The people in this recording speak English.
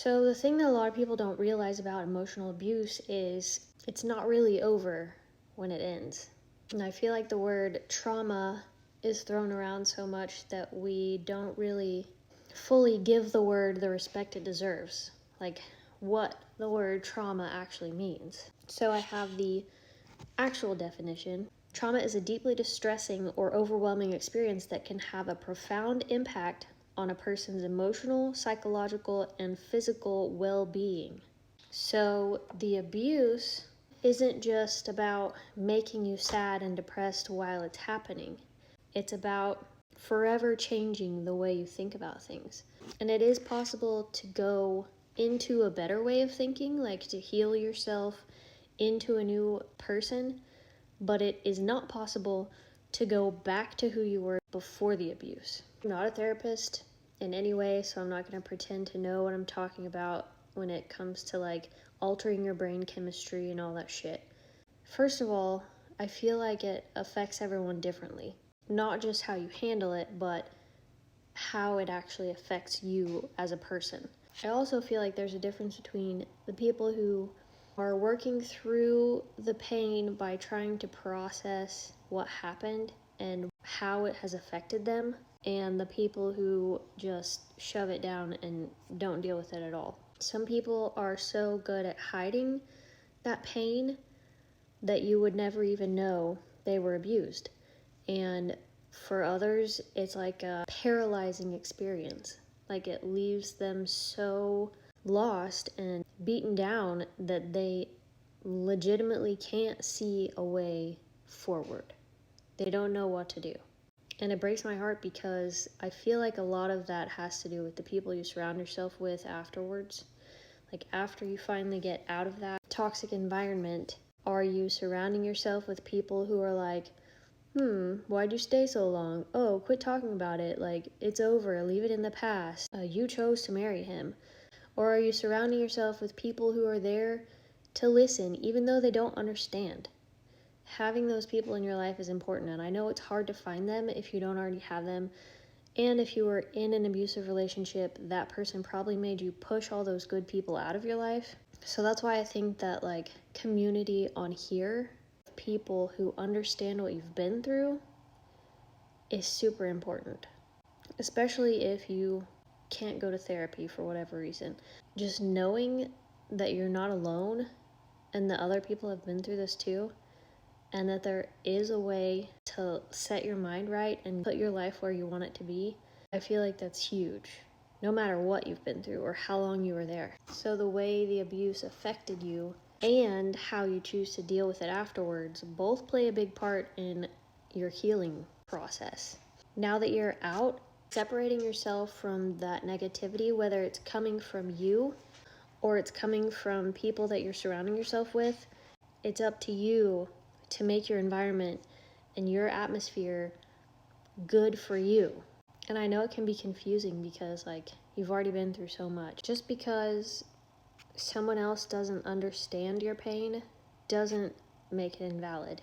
So the thing that a lot of people don't realize about emotional abuse is it's not really over when it ends. And I feel like the word trauma is thrown around so much that we don't really fully give the word the respect it deserves, like what the word trauma actually means. So I have the actual definition. Trauma is a deeply distressing or overwhelming experience that can have a profound impact on a person's emotional, psychological, and physical well-being. So the abuse isn't just about making you sad and depressed while it's happening. It's about forever changing the way you think about things. And it is possible to go into a better way of thinking, like to heal yourself into a new person, but it is not possible to go back to who you were before the abuse. I'm not a therapist in any way, so I'm not going to pretend to know what I'm talking about when it comes to like altering your brain chemistry and all that shit. First of all, I feel like it affects everyone differently. Not just how you handle it, but how it actually affects you as a person. I also feel like there's a difference between the people who are working through the pain by trying to process what happened and how it has affected them, and the people who just shove it down and don't deal with it at all. Some people are so good at hiding that pain that you would never even know they were abused. And for others, it's like a paralyzing experience. Like it leaves them so lost and beaten down that they legitimately can't see a way forward. They don't know what to do. And it breaks my heart because I feel like a lot of that has to do with the people you surround yourself with afterwards. Like after you finally get out of that toxic environment, are you surrounding yourself with people who are like, why'd you stay so long? Oh, quit talking about it. Like, it's over. Leave it in the past. You chose to marry him. Or are you surrounding yourself with people who are there to listen, even though they don't understand? Having those people in your life is important, and I know it's hard to find them if you don't already have them. And if you were in an abusive relationship, that person probably made you push all those good people out of your life. So that's why I think that, like, community on here, people who understand what you've been through, is super important, especially if you can't go to therapy for whatever reason. Just knowing that you're not alone and that other people have been through this too, and that there is a way to set your mind right and put your life where you want it to be, I feel like that's huge, no matter what you've been through or how long you were there. So the way the abuse affected you and how you choose to deal with it afterwards both play a big part in your healing process. Now that you're out, separating yourself from that negativity, whether it's coming from you or it's coming from people that you're surrounding yourself with, it's up to you to make your environment and your atmosphere good for you. And I know it can be confusing because, like, you've already been through so much. Just because someone else doesn't understand your pain doesn't make it invalid.